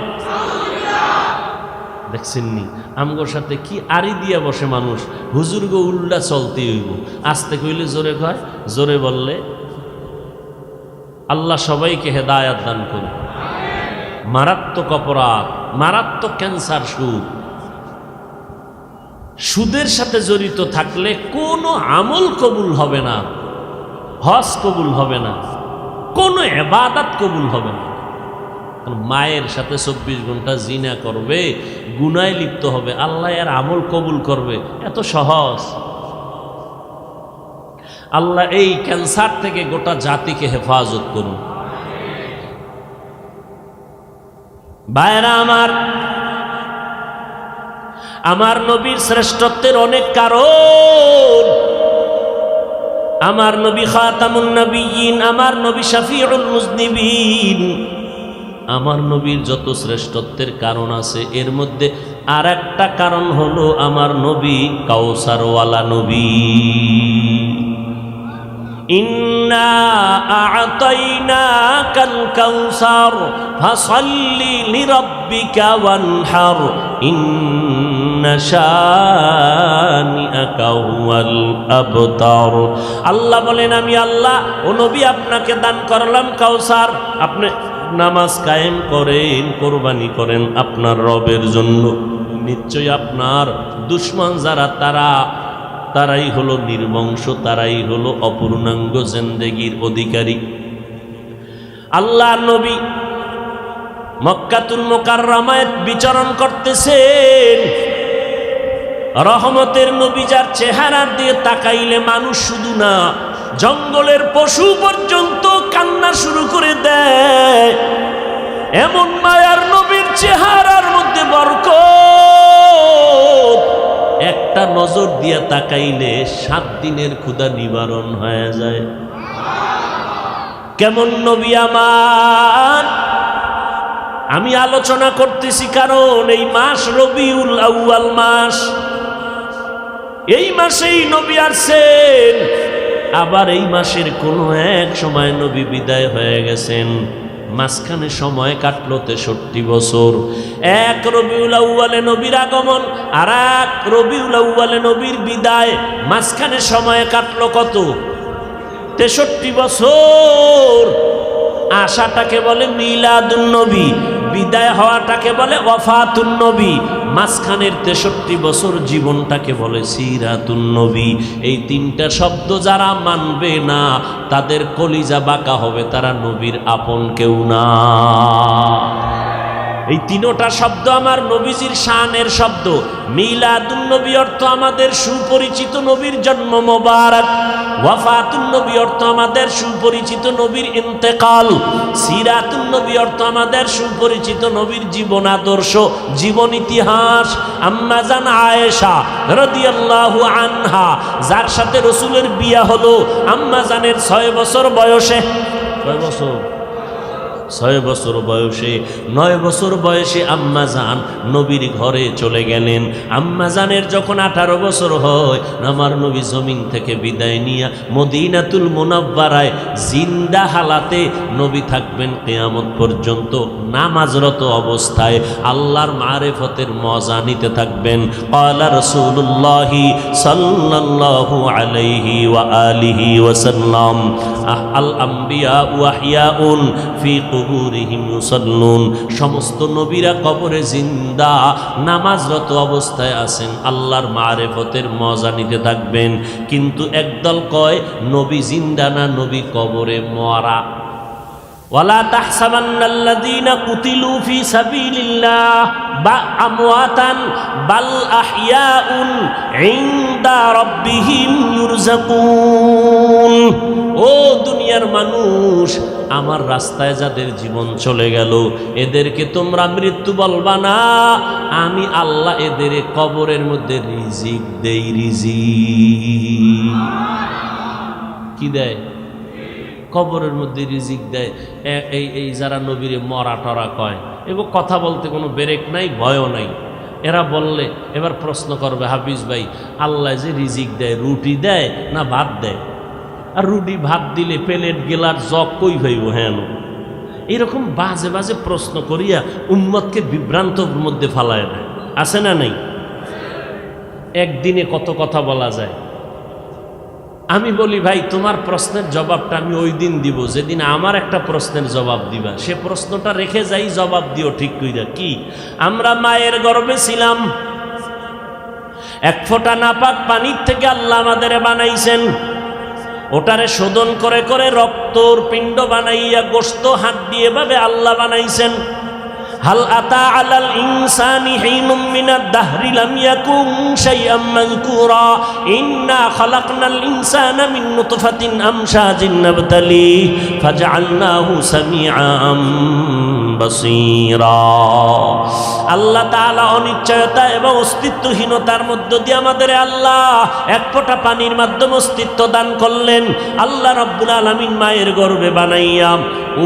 দেখছেননি আমগোর সাথে কি আড়ি দিয়া বসে মানুষ, হুজুর গো উল্টা চলতে হইব। আস্তে কইলে জোরে কয়, জোরে বললে আল্লাহ সবাইকে হেদায়াত দান করুন। মারাত্মক অপরাধ, মারাত্মক ক্যান্সার সুদ। সুদের সাথে জড়িত থাকলে কোনো আমল কবুল হবে না, হজ কবুল হবে না, কোনো ইবাদত কবুল হবে না। মায়ের সাথে 24 ঘন্টা জিনা করবে, গুনায় লিপ্ত হবে, আল্লাহ এর আমল কবুল করবে? এত সহজ? আল্লাহ এই ক্যান্সার থেকে গোটা জাতিকে হেফাজত করুন। ভাইরা আমার নবীর শ্রেষ্ঠত্বের অনেক কারণ। আমার নবী খাতামুন নবিয়্যিন, আমার নবী শাফিউল মুজনিবিন। আমার নবীর যত শ্রেষ্ঠত্বের কারণ আছে, এর মধ্যে আর একটা কারণ হলো আমার নবী কাউসারওয়ালা নবী। ইন্না আ'তাইনাকাল কাউসার ফাসাল্লি লিরাব্বিকা ওয়ানহার ইন্না শানিআকা হুয়াল আবতার। আল্লাহ বলেন, আমি আল্লাহ ও নবী আপনাকে দান করলাম কাউসার, আপনি নামাজ কায়েম করেন, কোরবানি করেন আপনার রবের জন্য। নিশ্চয় আপনার দুশমন যারা তারাই হলো নির্বংশ, তারাই হলো অপূর্ণাঙ্গ জিন্দেগির অধিকারী। আল্লাহ নবী মক্কাতুল মুকাররমায় বিচরণ করতেছেন। রহমতের নবী, যার চেহারা দিয়ে তাকাইলে মানুষ শুধু না, জঙ্গলের পশু পর্যন্ত কান্না শুরু করে দেয়। এমন মায়ার নবীর চেহারার মধ্যে বরকত, একটা নজর দিয়া তাকাইলে 7 দিনের ক্ষুধা নিবারণ হয়ে যায়। কেমন নবী আমার! আমি আলোচনা করতেছি কারণ এই মাস রবিউল আউয়াল মাস, এই মাসেই নবী আসছেন। আবার এই মাসের কোনো এক সময় নবী বিদায় হয়ে গেছেন। মাঝখানে সময় কাটলো 63 বছর। এক রবিউল আউয়ালে নবীর আগমন, আর এক রবিউল আউয়ালে নবীর বিদায়, মাঝখানে সময় কাটলো কত? 63 বছর। আশাটাকে বলে মিলাদুন নবী, বিদায় হওয়াটাকে বলে ওয়াফাতুন নবী। মাঝখানের 63 বছর জীবনটাকে বলে সিরাতুন নবী। এই 3টা শব্দ যারা মানবে না, তাদের কলিজা বাঁকা হবে, তারা নবীর আপন কেউ না। এই 3টা শব্দ আমার নবীজির শানের শব্দ। মিলাদুন নবী অর্থ আমাদের সুপরিচিত নবীর জন্ম মোবারক, ওয়াফাতুন নবী অর্থ আমাদের সুপরিচিত নবীর ইন্তেকাল, সিরাতুন নবী অর্থ আমাদের সুপরিচিত নবীর জীবন আদর্শ, জীবন ইতিহাস। আম্মা জান আয়েশা রাদিয়াল্লাহু আনহা, যার সাথে রাসূলের বিয়ে হলো আম্মা জানের 6 বছর বয়সে। 6 বছর? 6 বছর বয়সে, 9 বছর বয়সে আম্মা জান নবীর ঘরে চলে গেলেন। আম্মা জানের যখন 18 বছর হয়, আমার নবী জমিন থেকে বিদায় নিয়ে মদিনাতুল মুনাওয়ারায় জিন্দা হালাতে নবী থাকবেন কিয়ামত পর্যন্ত, নামাজরত অবস্থায় আল্লাহর মারিফতের মজা নিতে থাকবেন। ক্বালা রাসূলুল্লাহি সাল্লাল্লাহু আলাইহি ওয়া আলিহি ওয়াসাল্লাম, আল আম্বিয়া ওয়া আহইয়াউন ফি কুবুরিহিম ইউসাল্লুন। সমস্ত নবীরা কবরে জিন্দা, নামাজরত অবস্থায় আছেন, আল্লাহর মারিফতের মজা নিতে থাকবেন। কিন্তু একদল কয় নবী জিন্দা না, নবী কবরে মরা। ওয়ালা তাহসাবান্নাল্লাযীনা কুতিলু ফী সাবিলিল্লাহ আমওয়াতান বাল আহইয়াউন ইনদা রাব্বিহিম ইউরযাকুন। ও দুনিয়ার মানুষ, আমার রাস্তায় যাদের জীবন চলে গেল এদেরকে তোমরা মৃত্যু বলবা না, আমি আল্লাহ এদের কবরের মধ্যে রিজিক দেই। রিজিক কি দেয়? কবরের মধ্যে রিজিক দেয়। এই যারা নবীরে মরা টরা কয়, এগো কথা বলতে কোনো ব্রেক নাই, ভয়ও নাই। এরা বললে এবার প্রশ্ন করবে, হাফিজ ভাই আল্লাহ যে রিজিক দেয় রুটি দেয় না ভাত দেয়? আর রুটি ভাত দিলে প্লেট গেলার জগ কই ভাইব? হ্যাঁ, এরকম বাজে বাজে প্রশ্ন করিয়া উম্মতকে বিভ্রান্তর মধ্যে ফালায় দেয়। আছে না নাই? একদিনে কত কথা বলা যায়। আমি বলি ভাই তোমার প্রশ্নের জবাবটা আমি ওই দিন দিব যেদিন আমার একটা প্রশ্নের জবাব দিবা। সে প্রশ্নটা রেখে যাই, জবাব দিও ঠিক কইরা। কি? আমরা মায়ের গর্ভে ছিলাম, এক ফোঁটা নাপাক পানির থেকে আল্লাহ আমাদের বানাইছেন। ওটারে শোধন করে করে রক্তর পিণ্ড বানাইয়া গোশত হাড্ডি এভাবে আল্লাহ বানাইছেন। হাল আতা আলাল ইনসানি হিনুম মিনাদ দাহরি লাম ইয়াকুন শাইআম মাযকুরা ইন্না খালাকনাল ইনসানা মিন নুতফাতিন আমশাজিন নাবতালি ফাজআলনাহু সামিআম বাসীরা। আল্লাহ তাআলা অনিশ্চয়তা এবং অস্তিত্বহীনতার মধ্য দিয়ে আমাদের আল্লাহ এক ফোঁটা পানির মাধ্যমে অস্তিত্ব দান করলেন। আল্লাহ রাব্বুল আলামিন মায়ের গর্ভে বানাইয়া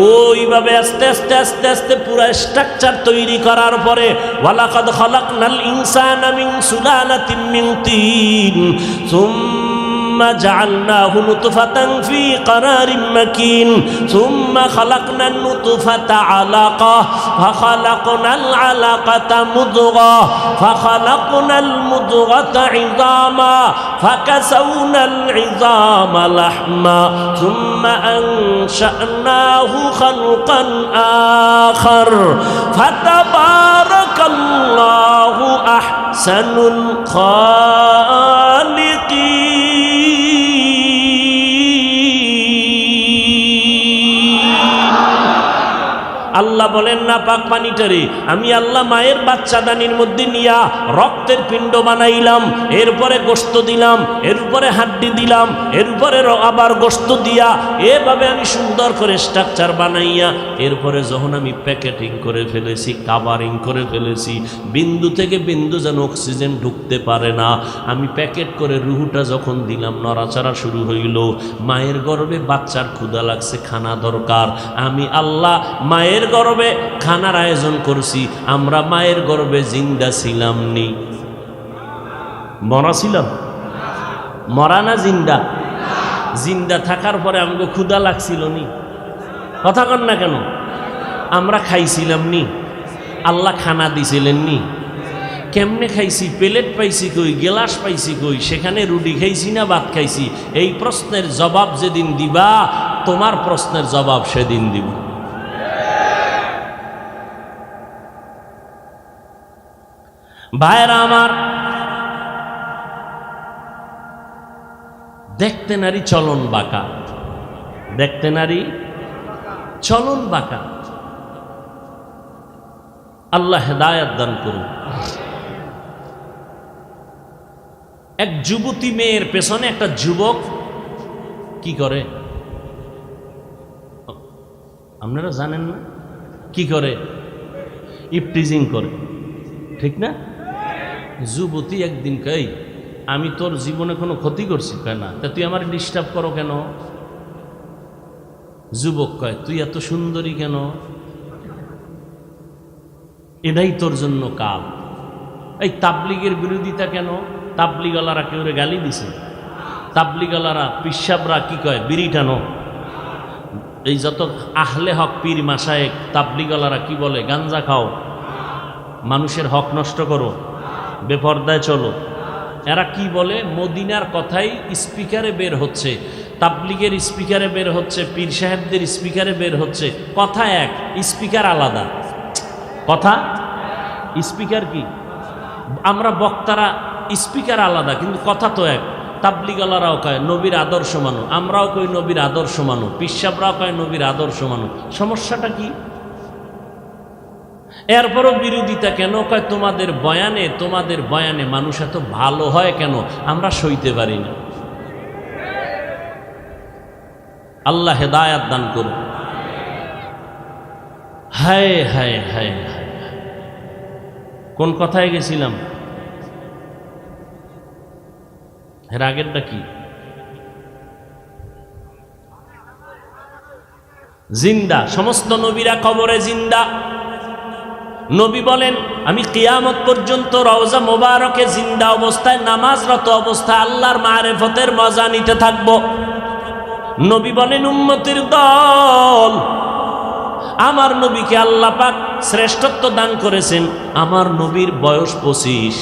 ওইভাবে আস্তে আস্তে আস্তে আস্তে পুরো স্ট্রাকচার তৈরি করার পরে ওয়ালাকাদ খালাকনাল ইনসানা মিন সুলালাতিন মিন তিন সুম্মা জাআলনাহু নুতফাতান ফি ক্বারারিন মাকিন সুম্মা খালাকনান নুতফাতা আলাকা ফাখালাকনাল আলাকাতা মুদগা ফাখালাকনাল মুদগাতা ইযামা ফাকাসাউনাল ইযামা লাহমা সুম্মা আনশা'নাহু খালকান আখার ফাতাবারাকাল্লাহু আহসানুল খালিকিন। আল্লাহ বলেন না পাক পানিটারে আমি আল্লাহ মায়ের বাচ্চাদানির মধ্যে নিয়া রক্তের পিণ্ড বানাইলাম, এরপরে গোশত দিলাম, এরপরে হাড্ডি দিলাম, এরপরে আবার গোশত দিয়া এভাবে আমি সুন্দর করে স্ট্রাকচার বানাইয়া এরপরে যখন আমি প্যাকেটিং করে ফেলেছি, কাভারিং করে ফেলেছি, বিন্দু থেকে বিন্দু যেন অক্সিজেন ঢুকতে পারে না, আমি প্যাকেট করে রুহুটা যখন দিলাম নড়াচড়া শুরু হইল। মায়ের গর্ভে বাচ্চার ক্ষুধা লাগছে, খানা দরকার। আমি আল্লাহ মায়ের গর্ভে খানার আয়োজন করছি। আমরা মায়ের গর্ভে জিন্দা ছিলাম নি? মরা ছিলাম? মরা না জিন্দা? জিন্দা থাকার পরে আমাকে ক্ষুধা লাগছিল নি? কথা কন না কেন? আমরা খাইছিলাম নি? আল্লাহ খানা দিছিলেন নি? কেমনে খাইছি? প্লেট পাইছি কই, গেলাস পাইছি কই? সেখানে রুটি খাইছি না ভাত খাইছি? এই প্রশ্নের জবাব যেদিন দিবা তোমার প্রশ্নের জবাব সেদিন দিব। ভাইরা আমার, দেখতে নারী চলন বাঁকা, দেখতে নারী চলন বাঁকা। আল্লাহ হেদায়েত দান করুন। এক যুবতী মেয়ের পেছনে একটা যুবক কি করে আপনারা জানেন না? কি করে? ইফটিজিং করে, ঠিক না? যুবতী একদিন কই আমি তোর জীবনে কোনো ক্ষতি করছি? কয় না। তা তুই আমার ডিস্টার্ব করো কেন? যুবক কয় তুই এত সুন্দরী কেন? এটাই তোর জন্য কাল। এই তাবলিগের বিরোধিতা কেন? তাবলিগওয়ালারা কেউ গালি দিছে? তাবলিগওয়ালারা পিসাবরা কি কয়? বিড়ি টানো। এই যত আহলে হক পীর মাশায়েখ তাবলিগওয়ালারা কি বলে? গাঞ্জা খাও, মানুষের হক নষ্ট করো, বেপরদায় চলো। এরা কি বলে? মদিনার কথাই স্পিকারে বের হচ্ছে, তাবলিগের স্পিকারে বের হচ্ছে, পীর সাহেবদের স্পিকারে বের হচ্ছে। কথা এক, স্পিকার আলাদা। কথা স্পিকার কি? আমরা বক্তারা স্পিকার আলাদা, কিন্তু কথা তো এক। তাবলিগালারাও কয় নবীর আদর্শ মানো, আমরাও কই নবীর আদর্শ মানো, পিসাবরাও কয় নবীর আদর্শ মানো। সমস্যাটা কি? এরপরও বিরোধিতা কেন? কয় তোমাদের বয়ানে মানুষ এত ভালো হয় কেন? আমরা সইতে পারি না। আল্লাহ হেদায়াত দান করুন। হায় হায় হায় হায়, কোন কথায় গেছিলাম? এর আগেরটা কি? জিন্দা, সমস্ত নবীরা কবরে জিন্দা। নবী বলেন আমি কিয়ামত পর্যন্ত রওজা মোবারকে জিন্দা অবস্থায় নামাজরত অবস্থায় আল্লাহর মারিফতের মজা নিতে থাকব। নবী বলেন উম্মতের দল, আমার নবীকে আল্লাহ পাক শ্রেষ্ঠত্ব দান করেছেন। আমার নবীর বয়স 25।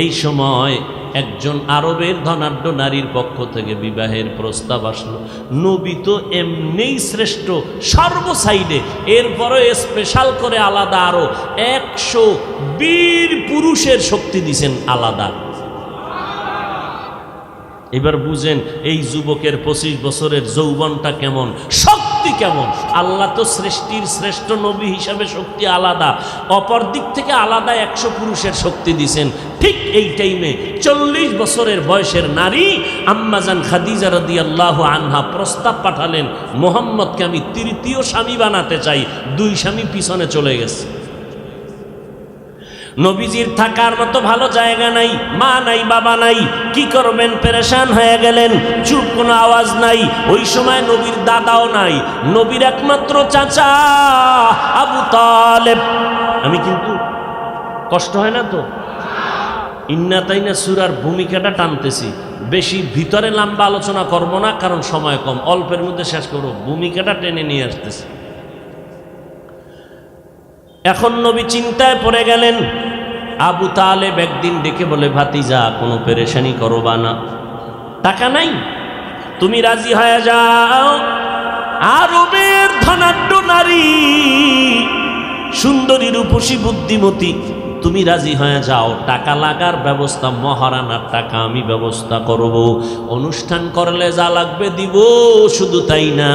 এই সময় একজন আরবের ধনাঢ্য নারীর পক্ষ থেকে বিবাহের প্রস্তাব আসলো। নবী তো এমনিই শ্রেষ্ঠ সর্বসাইডে, এরপরে স্পেশাল করে আলাদা আরো 120 পুরুষের শক্তি দিছেন আলাদা। এবার বুঝেন এই যুবকের 25 বছরের যৌবনটা কেমন, শক্তি কেমন। আল্লাহ তো সৃষ্টির শ্রেষ্ঠ নবী হিসাবে শক্তি আলাদা, অপর দিক থেকে আলাদা 100 পুরুষের শক্তি দিছেন। ঠিক এই টাইমে 40 বছরের বয়সের নারী আম্মাজান খাদিজা রাদিয়াল্লাহু আনহা প্রস্তাব পাঠালেন, মুহাম্মদকে আমি তৃতীয় স্বামী বানাতে চাই। 2 স্বামী পিছনে চলে গেছে। নবীজির থাকার মতো ভালো জায়গা নাই, মা নাই, বাবা নাই, কি করবেন? পেরেশান হয়ে গেলেন। চুপ, কোনো আওয়াজ নাই। ওই সময় নবীর দাদাও নাই, নবীর একমাত্র চাচা আবু তালেব। আমি কিন্তু কষ্ট হয় না তো? ইন্না তাইনা সূরার ভূমিকাটা টানতেছি, বেশি ভিতরে লম্বা আলোচনা করব না, কারণ সময় কম, অল্পের মধ্যে শেষ করব। ভূমিকাটা টেনে নিয়ে আসতেছি। এখন নবী চিন্তায় পড়ে গেলেন। আবু তালেব একদিন ডেকে বলে, ভাতিজা কোনো পেরেশানি করবা না, টাকা নাই, তুমি রাজি হয়ে যাও। আরবের ধনাঢ্য নারী, সুন্দরী, রূপসী, বুদ্ধিমতী, তুমি রাজি হয়ে যাও। টাকা লাগার ব্যবস্থা, মহারানার টাকা আমি ব্যবস্থা করব, অনুষ্ঠান করলে যা লাগবে দিব। শুধু তাই না,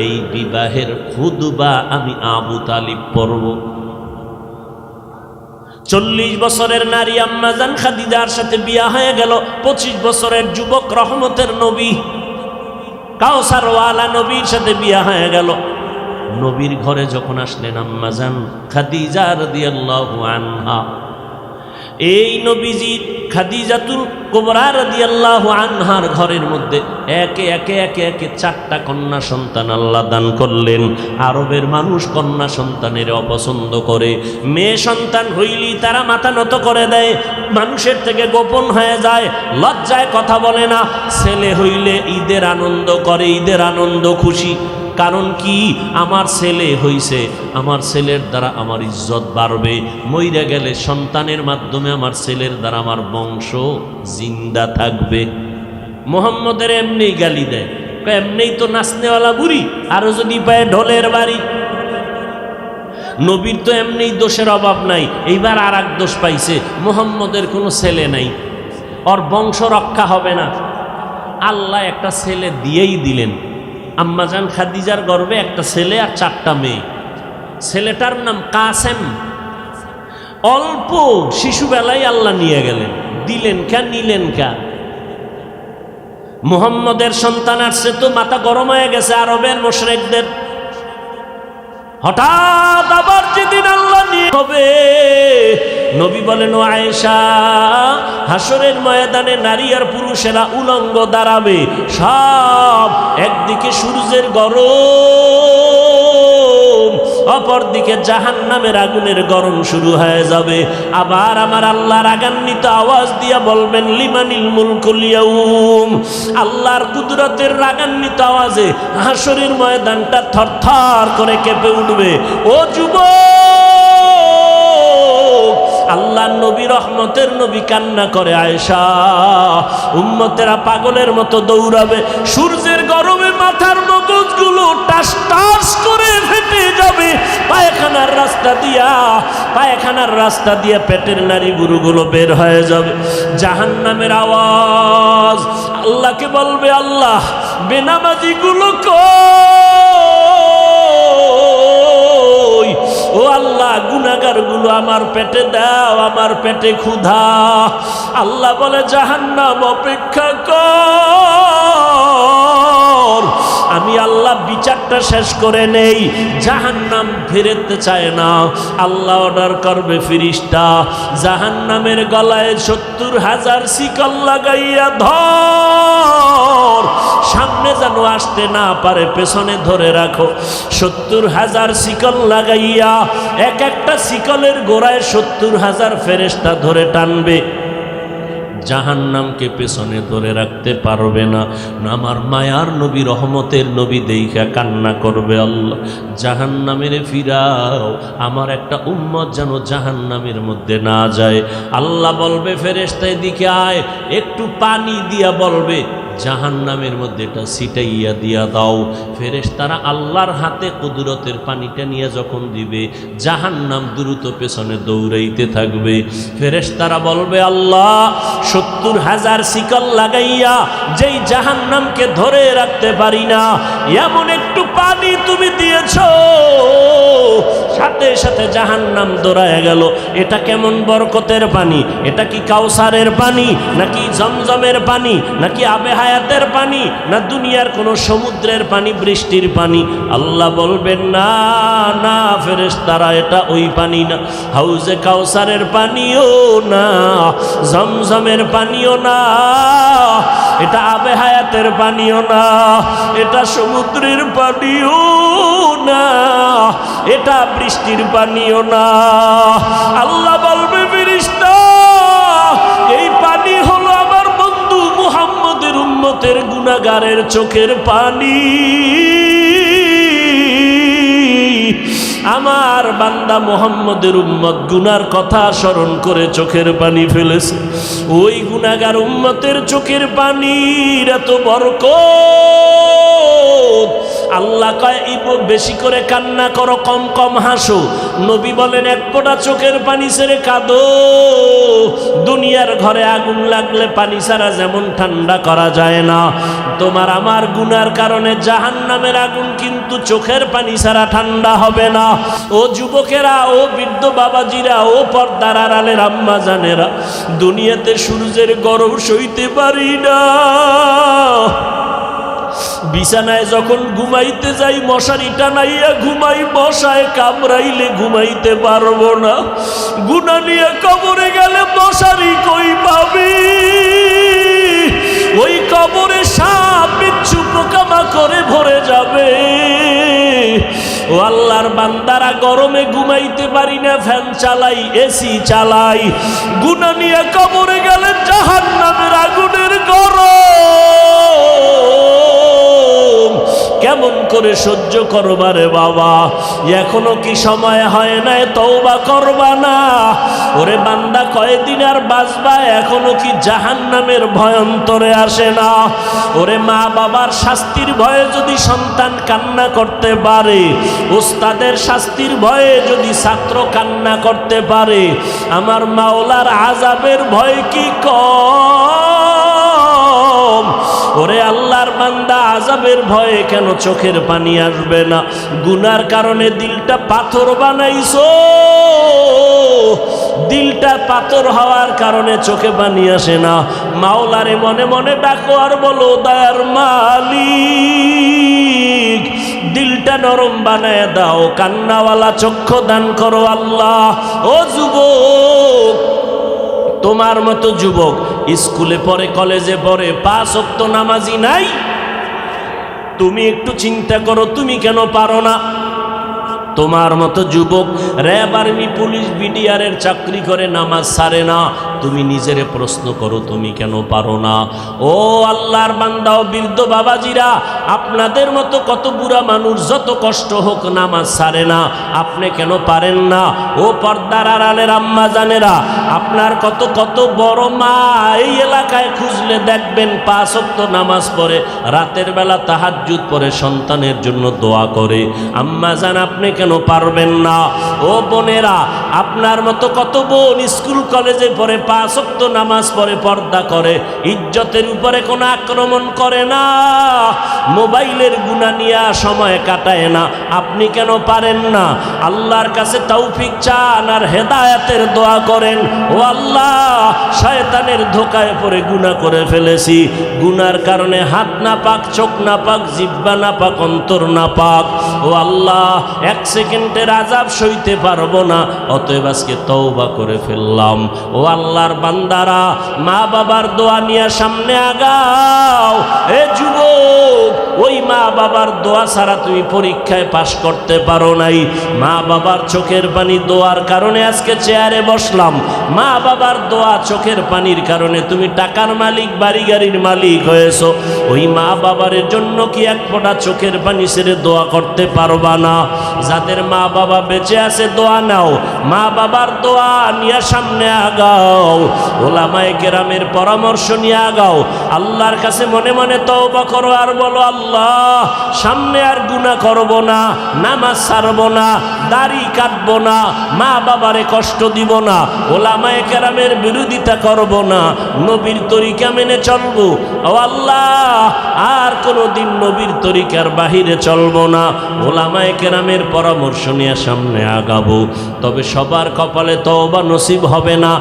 এই বিবাহের খুতবা আমি আবু তালিব পড়ব। 40 বছরের নারী আম্মাজান খাদিজার সাথে বিয়া হয়ে গেল। 25 বছরের যুবক রহমতের নবী কাউসারওয়ালা নবীর সাথে বিয়া হয়ে গেল। নবীর ঘরে যখন আসলেন আম্মাজান খাদিজা রাদিয়াল্লাহু আনহা, এই নবীজি খাদিজাতুল কুবরা রাদিয়াল্লাহু আনহার ঘরের মধ্যে একে একে 4টা কন্যা সন্তান আল্লাহ দান করলেন। আরবের মানুষ কন্যা সন্তানের অপছন্দ করে, মেয়ে সন্তান হইলেই তারা মাথা নত করে দেয়, মানুষের থেকে গোপন হয়ে যায়, লজ্জায় কথা বলে না। ছেলে হইলে ঈদের আনন্দ করে, ঈদের আনন্দ খুশি। কারণ কি? আমার ছেলে হইছে, আমার ছেলের দ্বারা আমার ইজ্জত বাড়বে, মইরা গেলে সন্তানের মাধ্যমে আমার ছেলের দ্বারা আমার বংশ জিন্দা থাকবে। মুহাম্মদের এমনি গালি দেয়, এমনি তো নাচনেওয়ালা বুড়ি, আরো যদি পায় ঢোলের বাড়ি। নবীর তো এমনি দোষের অভাব নাই, এইবার আর এক দোষ পাইছে, মুহাম্মদের কোনো ছেলে নাই, ওর বংশ রক্ষা হবে না। আল্লাহ একটা ছেলে দিয়েই দিলেন। আম্মাজান খাদিজার গর্ভে একটা ছেলে আর 4টা মেয়ে। ছেলেটার নাম কাসেম। অল্প শিশুবেলায় আল্লাহ নিয়ে গেলেন, দিলেন কা, নিলেন কা। মুহাম্মদের সন্তান আসছে তো মাথা গরম হয়ে গেছে আরবের মুশরিকদের। হঠাৎ আবার যেদিন আল্লাহ নিয়ে হবে, নবী বলেন, ও আয়েশা, হাসরের ময়দানে নারী আর পুরুষেরা উলঙ্গ দাঁড়াবে, সব একদিকে সূর্যের গরম, অপরদিকে জাহান্নামের আগুনের গরম শুরু হয়ে যাবে। আবার আমার আল্লাহ রাগান্বিত আওয়াজ দিয়া বলবেন, লিমানিল মুলকুল ইয়াউম। আল্লাহর কুদরতের রাগান্বিত আওয়াজে হাসরের ময়দানটা থরথর করে কেঁপে উঠবে। ও যুবক, আল্লাহ নবী রহমতের নবী কান্না করে, আয়েশা উম্মতেরা পাগলের মতো দৌড়াবে, সূর্যের গরমে মাথার মগজগুলো টাস টাস করে ফেটে যাবে, পায়খানার রাস্তা দিয়া পেটের নারী বুড়ুগুলো বের হয়ে যাবে। জাহান্নামের আওয়াজ আল্লাহকে বলবে, আল্লাহ বেনামাজিগুলো কই? ও আল্লাহ গুনাহগারগুলো আমার পেটে দাও, আমার পেটে ক্ষুধা। আল্লাহ বলে, জাহান্নাম অপেক্ষা কর, আমি আল্লাহ বিচারটা শেষ করে নেই। জাহান্নাম ফিরতে চায় না, আল্লাহ অর্ডার করবে ফিরিস্তা জাহান্নামের গলায় ৭০,০০০ শিকল লাগাইয়া ধর, সামনে যেন আসতে না পারে, পেছনে ধরে রাখো। ৭০,০০০ শিকল লাগাইয়া এক একটা শিকলের গোড়ায় ৭০,০০০ ফেরেশতা ধরে টানবে, জাহান্নামকে পেছনে ধরে রাখতে পারবে না। আমার মায়ার নবী রহমতের নবী দেইখা কান্না করবে, আল্লাহ জাহান্নামের ফিরাও, আমার একটা উম্মত যেন জাহান্নামের মধ্যে না যায়। আল্লাহ বলবে, ফেরেশতা এদিকে আয়, একটু পানি দিয়া বলবে জাহান্নামের মধ্যে এটা ছিটাইয়া দিয়া দাও। ফেরেশতারা আল্লাহর হাতে কুদরতের পানিটা নিয়ে যখন দিবে, জাহান্নাম দ্রুত পেছনে দৌড়াইতে থাকবে। ফেরেশতারা বলবে, আল্লাহ ৭০,০০০ শিকল লাগাইয়া যেই জাহান্নামকে ধরে রাখতে পারি না, এমন একটু পানি তুমি দিয়েছ, সাথে সাথে জাহান্নাম দৌড়ায় গেল। এটা কেমন বরকতের পানি? এটা কি কাউসারের পানি, নাকি জমজমের পানি, নাকি আবে হায়াতের পানি, না দুনিয়ার কোনো সমুদ্রের পানি, বৃষ্টির পানি? আল্লাহ বলবেন, না না ফেরেশতারা, এটা ওই পানি না, হাউজে কাউসারের পানিও না, জমজমের পানিও না, এটা আবে হায়াতের পানিও না, এটা সমুদ্রের পানিও না, এটা বৃষ্টির পানিও না। আল্লাহ বলবে, ফেরেশতা এই পানি হলো আমার বন্ধু মুহাম্মদের উম্মতের গুনাহগারের চোখের পানি। আমার বান্দা মুহাম্মদের উম্মত গুনার কথা স্মরণ করে চোখের পানি ফেলেছে, ওই গুনাহগার উম্মতের চোখের পানির এত বরকত। আল্লাহ কয়, বেশি করে কান্না করো, কম কম হাসো। নবী বলেন, এক ফোঁটা চোখের পানি ছেড়ে কাঁদো। দুনিয়ার ঘরে আগুন লাগলে পানি ছাড়া যেমন ঠান্ডা করা যায় না, তোমার আমার গুনার কারণে জাহান্নামের আগুন কিন্তু চোখের পানি ছাড়া ঠান্ডা হবে না। ও যুবকেরা, ও বৃদ্ধ বাবাজিরা, ও পর্দার আড়ালের আম্মা জানেরা, দুনিয়াতে সূর্যের গরম সইতে পারি না। বিছানায় যখন ঘুমাইতে যাই, মশারি টানাইয়া ঘুমাই, মশায় কামড়াইলে ঘুমাইতে পারবো না। গুনাহ নিয়ে কবরে গেলে মশারি কই পাবি? ওই কবরে সাপ বিচ্ছু পোকামাকড়ে ভরে যাবে। ও আল্লাহর বান্দারা, গরমে ঘুমাইতে পারি না, ফ্যান চালাই, এসি চালাই। গুনাহ নিয়ে কবরে গেলে জাহান্নামের আগুনের গরম কেমন করে সহ্য করবা রে বাবা? এখনো কি সময় হয় নাই তওবা করবা না? ওরে বান্দা, কয়দিন আর বাঁচবা? এখনো কি জাহান্নামের ভয় অন্তরে আসে না? ওরে মা বাবার শাস্তির ভয়ে যদি সন্তান কান্না করতে পারে, ওস্তাদের শাস্তির ভয়ে যদি ছাত্র কান্না করতে পারে, আমার মাওলার আযাবের ভয় কি কম? ওরে আল্লাহর বান্দা, আযাবের ভয়ে কেন চোখের পানি আসবে না? গুনার কারণে দিলটা পাথর বানাইছো, দিলটা পাথর হওয়ার কারণে চোখে পানি আসে না। মাওলারে মনে মনে ডাকো আর বলো, দয়ার মালিক দিলটা নরম বানায় দাও, কান্নাওয়ালা চক্ষু দান করো আল্লাহ। ও যুবক, তোমার মতো যুবক স্কুলে পড়ে, কলেজে পড়ে, 5 ওয়াক্ত নামাজি নাই। তুমি একটু চিন্তা করো, তুমি কেন পারো না? তোমার মতো যুবক র্যাব, আর্মি, পুলিশ, বিডিআরের চাকরি করে নামাজ ছাড়ে না। তুমি নিজেরে প্রশ্ন করো, তুমি কেন পারো না? ও আল্লাহর বান্দা ও বৃদ্ধ বাবাজিরা, আপনাদের মতো কত বুড়া মানুষ যত কষ্ট হোক নামাজ ছাড়ে না, আপনি কেন পারেন না? ও পর্দার আড়ালের আম্মা জানেরা, আপনার কত কত বড় মা এই এলাকায় খুঁজলে দেখবেন 5 ওয়াক্ত নামাজ পড়ে, রাতের বেলা তাহাজ্জুদ পড়ে, সন্তানের জন্য দোয়া করে। আম্মা জান, আপনি কেন পারবেন না? ও বোনেরা, আপনার মতো কত বোন স্কুল কলেজে পড়ে, 5 ওয়াক্ত নামাজ পড়ে, পর্দা করে, ইজ্জতের উপরে কোনো আক্রমণ করে না, মোবাইলের গুনাহ নিয়ে সময় কাটায় না। আপনি কেন পারেন না? আল্লাহর কাছে তৌফিক চান আর হেদায়েতের দোয়া করেন। ও আল্লাহ, শয়তানের ধোকায় পড়ে গুনাহ করে ফেলেছি, গুনার কারণে হাত না পাক, চোখ না পাক, জিহ্বা না পাক, অন্তর না পাক। ও আল্লাহ, 1 সেকেন্ডের আযাব সইতে পারবো না, অতএব আজকে তওবা করে ফেললাম। ও আল্লাহর বান্দারা, মা বাবার দোয়া নিয়ে সামনে আগাও। এ যুবক, ওই মা বাবার দোয়া ছাড়া তুমি পরীক্ষায় পাশ করতে পারো নাই। মা বাবার চোখের পানি দোয়ার কারণে আজকে চেয়ারে বসলাম। মা বাবার দোয়া চোখের পানির কারণে তুমি টাকার মালিক, বাড়ি গাড়ির মালিক হয়েছো। ওই মা বাবার জন্য কি এক ফোঁটা চোখের পানি ছেড়ে দোয়া করতে পারবা না? যাদের মা বাবা বেঁচে আছে দোয়া নাও, মা বাবার দোয়া নিয়ে সামনে আগাও, ওলামায়ে কেরামের পরামর্শ নিয়ে আগাও। আল্লাহর কাছে মনে মনে তওবা করো আর বলো, আল্লাহ, সামনে আর গুনাহ করব না, নামাজ ছাড়বো না, দাড়ি কাটবো না, মা বাবারে কষ্ট দিব না, ওলামায়ে কেরামের বিরোধিতা করব না, নবীর তরিকা মেনে চলবো। ও আল্লাহ, আর কোনোদিন নবীর তরিকার বাহিরে চলবো না, ওলামায়ে কেরামের পরামর্শ নিয়ে সামনে আগাবো। তবে সবার কপালে তওবা নসিব হবে না।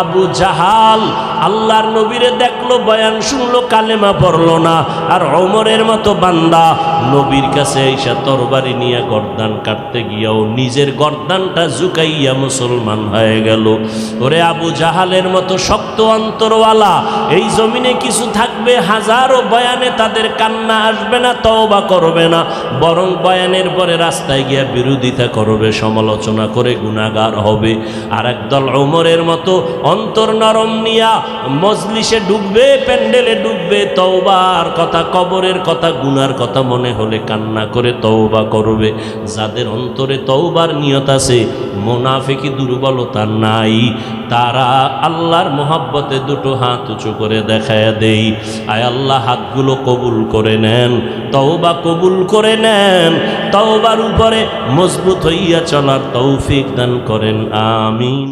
আবু জাহাল আল্লাহর নবীরে দেখলো, বয়ান শুনলো, কালেমা পড়লো না। আর ওমরের মতো বান্দা নবীর কাছে আইসা তরবারি নিয়ে গর্দান কাটতে গিয়াও নিজের গর্দানটা ঝুঁকাইয়া মুসলমান হয়ে গেল। ওরে আবু জাহালের মতো শক্ত অন্তরওয়ালা এই জমিনে কিছু থাকবে, হাজারো বয়ানে তাদের কান্না আসবে না, তওবা করবে না, বরং বয়ানের পরে রাস্তায় গিয়া বিরোধিতা করবে, সমালোচনা করে গুনাহগার হবে। আর একদল ওমরের মতো অন্তর নরম নিয়া মজলিসে ডুববে, প্যান্ডেলে ডুববে, তওবার কথা, কবরের কথা, গুনার কথা মনে হলে কান্না করে তওবা করবে। যাদের অন্তরে তওবার নিয়ত আছে, মুনাফিকি দুর্বলতা নাই, তারা আল্লাহর মোহাব্বতে দুটো হাত উঁচু করে দেখায় দেই, আয় আল্লাহ হাতগুলো কবুল করে নেন, তওবা কবুল করে নেন, তওবার উপরে মজবুত হইয়া চলার তৌফিক দান করেন, আমিন।